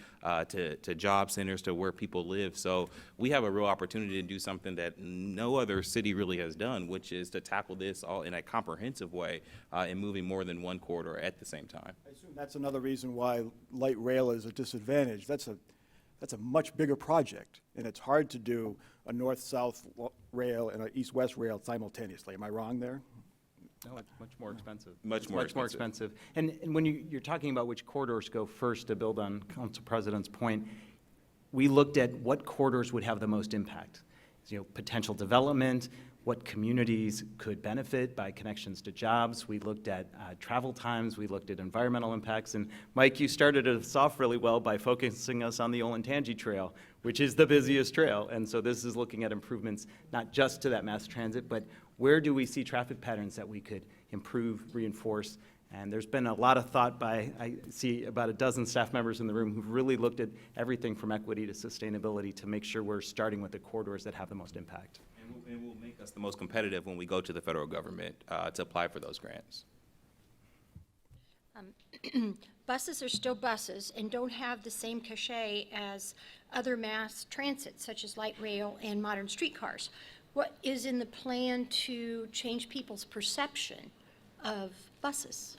to job centers, to where people live. So we have a real opportunity to do something that no other city really has done, which is to tackle this all in a comprehensive way and moving more than one corridor at the same time. I assume that's another reason why light rail is a disadvantage. That's that's a much bigger project, and it's hard to do a north-south rail and an east-west rail simultaneously. Am I wrong there? No, it's much more expensive. Much more expensive. And when you're talking about which corridors go first, to build on Council President's point, we looked at what corridors would have the most impact. Potential development, what communities could benefit by connections to jobs. We looked at travel times. We looked at environmental impacts. And Mike, you started us off really well by focusing us on the Olentangy Trail, which is the busiest trail. And so this is looking at improvements not just to that mass transit, but where do we see traffic patterns that we could improve, reinforce. And there's been a lot of thought by, I see about a dozen staff members in the room who've really looked at everything from equity to sustainability to make sure we're starting with the corridors that have the most impact. And will make us the most competitive when we go to the federal government to apply for those grants. Buses are still buses and don't have the same cachet as other mass transit, such as light rail and modern streetcars. What is in the plan to change people's perception of buses?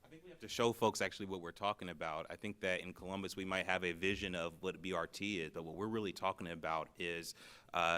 I think we have to show folks actually what we're talking about. I think that in Columbus we might have a vision of what BRT is, but what we're really talking about is,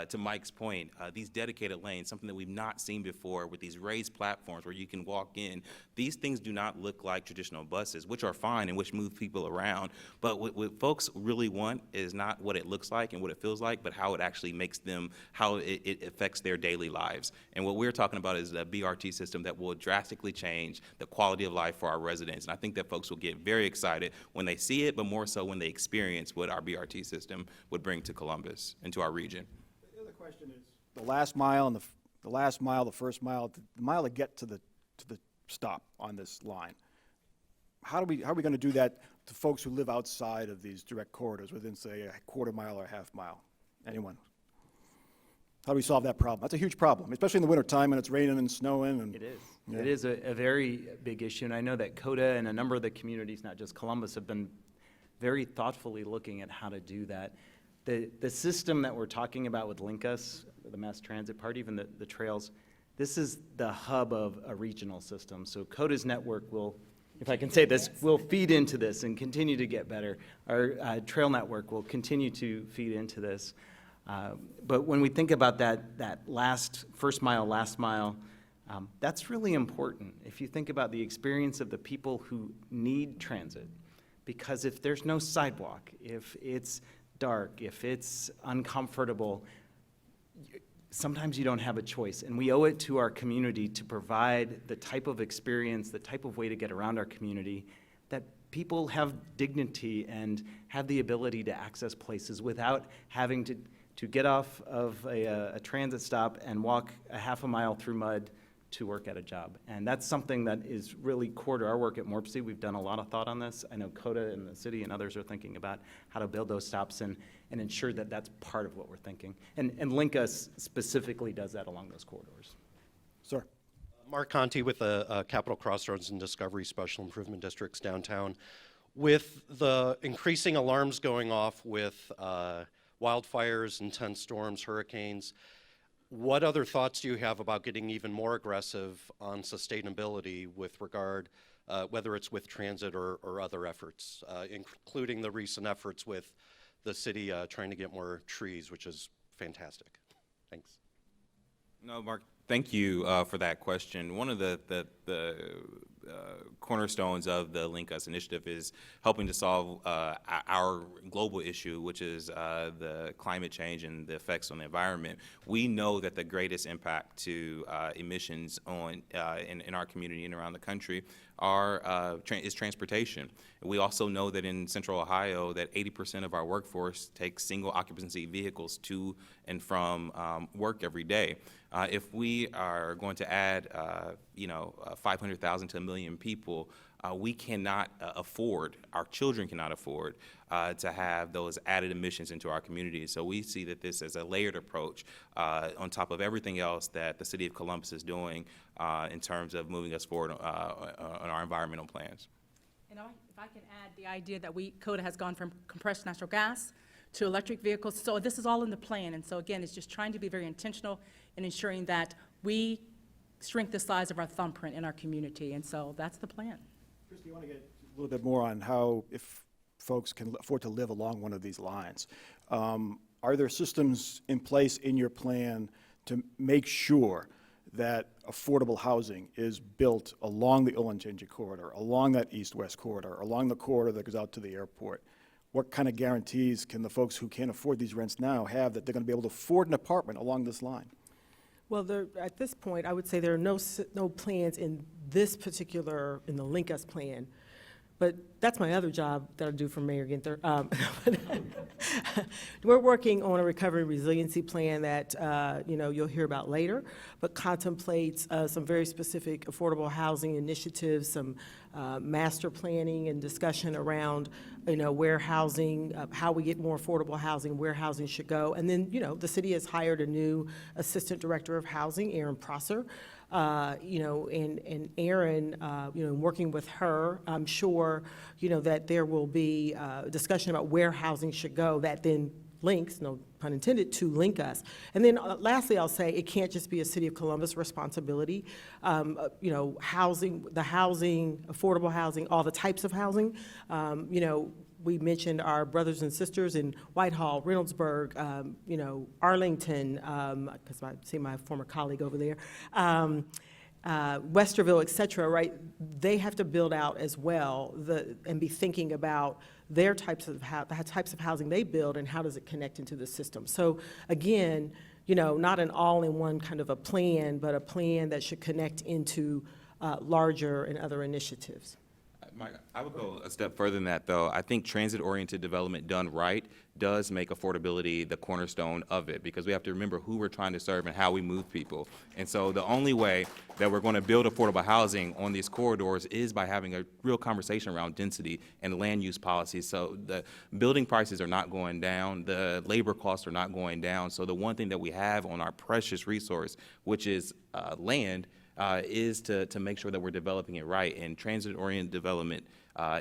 to Mike's point, these dedicated lanes, something that we've not seen before with these raised platforms where you can walk in. These things do not look like traditional buses, which are fine and which move people around. But what folks really want is not what it looks like and what it feels like, but how it actually makes them, how it affects their daily lives. And what we're talking about is a BRT system that will drastically change the quality of life for our residents. And I think that folks will get very excited when they see it, but more so when they experience what our BRT system would bring to Columbus and to our region. The question is the last mile and the last mile, the first mile, the mile to get to the stop on this line. How are we going to do that to folks who live outside of these direct corridors within, say, a quarter mile or a half mile? Anyone? How do we solve that problem? That's a huge problem, especially in the wintertime and it's raining and snowing. And it is. Yeah. It is a very big issue, and I know that COTA and a number of the communities, not just Columbus, have been very thoughtfully looking at how to do that. The system that we're talking about with LinkUS, the mass transit part, even the trails, this is the hub of a regional system. So COTA's network will, if I can say this, will feed into this and continue to get better. Our trail network will continue to feed into this. But when we think about that first mile, last mile, that's really important. If you think about the experience of the people who need transit, because if there's no sidewalk, if it's dark, if it's uncomfortable, sometimes you don't have a choice. And we owe it to our community to provide the type of experience, the type of way to get around our community that people have dignity and have the ability to access places without having to get off of a transit stop and walk a half a mile through mud to work at a job. And that's something that is really core to our work at MORPC. We've done a lot of thought on this. I know COTA and the city and others are thinking about how to build those stops and ensure that that's part of what we're thinking. And LinkUS specifically does that along those corridors. Sir. Mark Conti with the Capital Crossroads and Discovery Special Improvement Districts downtown. With the increasing alarms going off with wildfires, intense storms, hurricanes, what other thoughts do you have about getting even more aggressive on sustainability with regard, whether it's with transit or other efforts, including the recent efforts with the city trying to get more trees, which is fantastic? Thanks. No, Mark, thank you for that question. One of the cornerstones of the LinkUS initiative is helping to solve our global issue, which is the climate change and the effects on the environment. We know that the greatest impact to emissions in our community and around the country is transportation. We also know that in Central Ohio that 80% of our workforce takes single occupancy vehicles to and from work every day. If we are going to add 500,000 to 1 million people, we cannot afford, our children cannot afford to have those added emissions into our community. So we see that this as a layered approach on top of everything else that the city of Columbus is doing in terms of moving us forward on our environmental plans. And if I can add the idea that COTA has gone from compressed natural gas to electric vehicles. So this is all in the plan. And so again, it's just trying to be very intentional in ensuring that we shrink the size of our thumbprint in our community. And so that's the plan. Christie, you want to get a little bit more on how, if folks can afford to live along one of these lines. Are there systems in place in your plan to make sure that affordable housing is built along the Olentangy corridor, along that east-west corridor, along the corridor that goes out to the airport? What kind of guarantees can the folks who can't afford these rents now have that they're going to be able to afford an apartment along this line? Well, at this point, I would say there are no plans in this particular, in the LinkUS plan. But that's my other job that I do for Mayor Ginther. We're working on a recovery and resiliency plan that you'll hear about later, but contemplates some very specific affordable housing initiatives, some master planning and discussion around where housing, how we get more affordable housing, where housing should go. And then the city has hired a new assistant director of housing, Erin Prosser. And Erin, working with her, I'm sure, that there will be a discussion about where housing should go that then links, no pun intended, to LinkUS. And then lastly, I'll say it can't just be a City of Columbus responsibility. Housing, affordable housing, all the types of housing, we mentioned our brothers and sisters in Whitehall, Reynoldsburg, Arlington, because I see my former colleague over there, Westerville, et cetera, right? They have to build out as well and be thinking about their the types of housing they build and how does it connect into the system. So again, not an all-in-one kind of a plan, but a plan that should connect into larger and other initiatives. Mike, I would go a step further than that, though. I think transit-oriented development done right does make affordability the cornerstone of it, because we have to remember who we're trying to serve and how we move people. And so the only way that we're going to build affordable housing on these corridors is by having a real conversation around density and land use policies. So the building prices are not going down, the labor costs are not going down. So the one thing that we have on our precious resource, which is land, is to make sure that we're developing it right, and transit-oriented development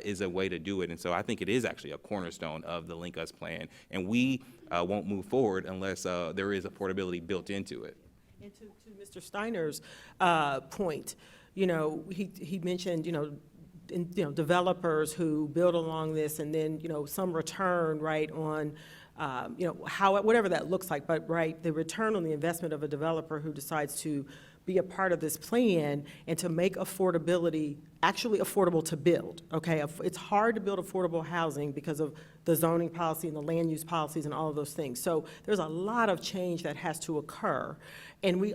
is a way to do it. And so I think it is actually a cornerstone of the LinkUS plan, and we won't move forward unless there is affordability built into it. And to Mr. Steiner's point, he mentioned, developers who build along this and then, some return, right, on whatever that looks like, but right, the return on the investment of a developer who decides to be a part of this plan and to make affordability actually affordable to build, okay? It's hard to build affordable housing because of the zoning policy and the land use policies and all of those things. So there's a lot of change that has to occur. And we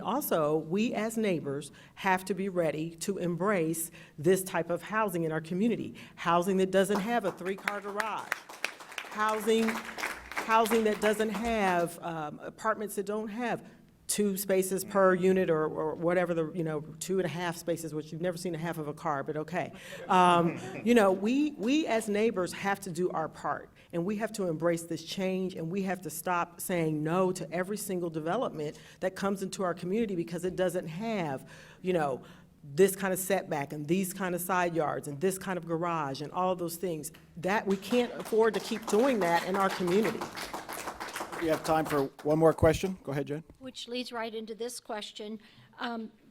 as neighbors, have to be ready to embrace this type of housing in our community. Housing that doesn't have a 3-car garage. Housing that doesn't have apartments that don't have 2 spaces per unit or whatever 2.5 spaces, which you've never seen a half of a car, but okay. We as neighbors have to do our part, and we have to embrace this change, and we have to stop saying no to every single development that comes into our community because it doesn't have, this kind of setback and these kind of side yards and this kind of garage and all of those things. That we can't afford to keep doing that in our community. We have time for one more question. Go ahead, Jen. Which leads right into this question.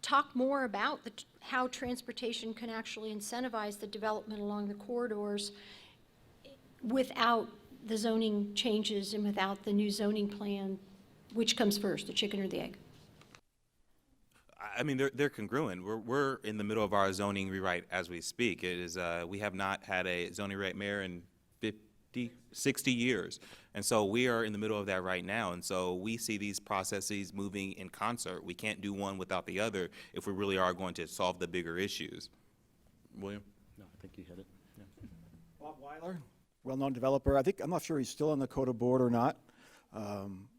Talk more about how transportation can actually incentivize the development along the corridors without the zoning changes and without the new zoning plan. Which comes first, the chicken or the egg? I mean, they're congruent. We're in the middle of our zoning rewrite as we speak. It is we have not had a zoning rewrite mayor in 60 years. And so we are in the middle of that right now. And so we see these processes moving in concert. We can't do one without the other if we really are going to solve the bigger issues. William? No, I think you hit it. Yeah. Bob Weiler, well-known developer. I'm not sure he's still on the COTA board or not.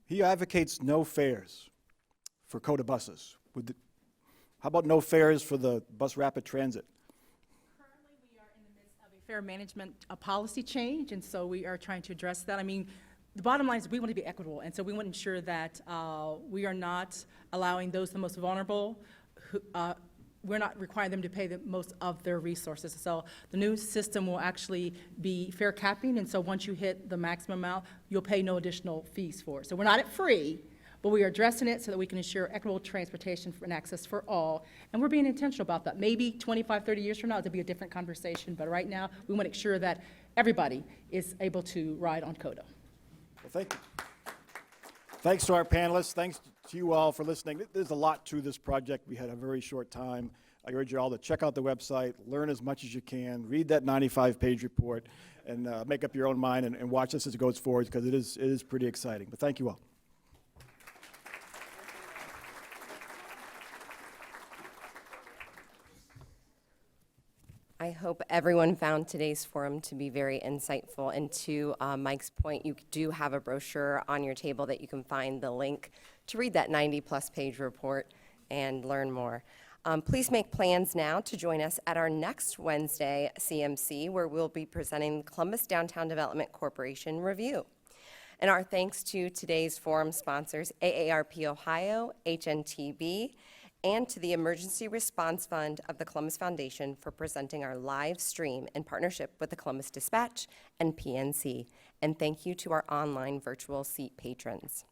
He advocates no fares for COTA buses. How about no fares for the bus rapid transit? Fair management policy change, and so we are trying to address that. I mean, the bottom line is we want to be equitable, and so we want to ensure that we are not allowing those the most vulnerable, we're not requiring them to pay the most of their resources. So the new system will actually be fair capping, and so once you hit the maximum amount, you'll pay no additional fees for it. So we're not at free, but we are addressing it so that we can ensure equitable transportation and access for all. And we're being intentional about that. Maybe 25, 30 years from now, it'll be a different conversation, but right now, we want to make sure that everybody is able to ride on COTA. Well, thank you. Thanks to our panelists. Thanks to you all for listening. There's a lot to this project. We had a very short time. I urge you all to check out the website, learn as much as you can, read that 95-page report, and make up your own mind and watch this as it goes forward, because it is pretty exciting. But thank you all. I hope everyone found today's forum to be very insightful. And to Mike's point, you do have a brochure on your table that you can find the link to read that 90-plus page report and learn more. Please make plans now to join us at our next Wednesday CMC, where we'll be presenting Columbus Downtown Development Corporation Review. And our thanks to today's forum sponsors, AARP Ohio, HNTB, and to the Emergency Response Fund of the Columbus Foundation for presenting our live stream in partnership with the Columbus Dispatch and PNC. And thank you to our online virtual seat patrons.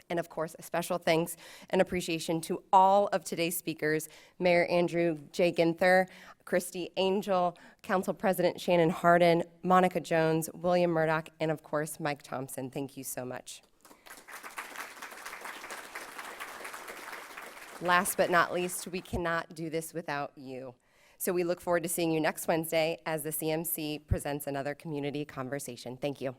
And of course, a special thanks and appreciation to all of today's speakers, Mayor Andrew J. Ginther, Christie Angel, Council President Shannon Hardin, Monica Jones, William Murdock, and of course, Mike Thompson. Thank you so much. Last but not least, we cannot do this without you. So we look forward to seeing you next Wednesday as the CMC presents another community conversation. Thank you.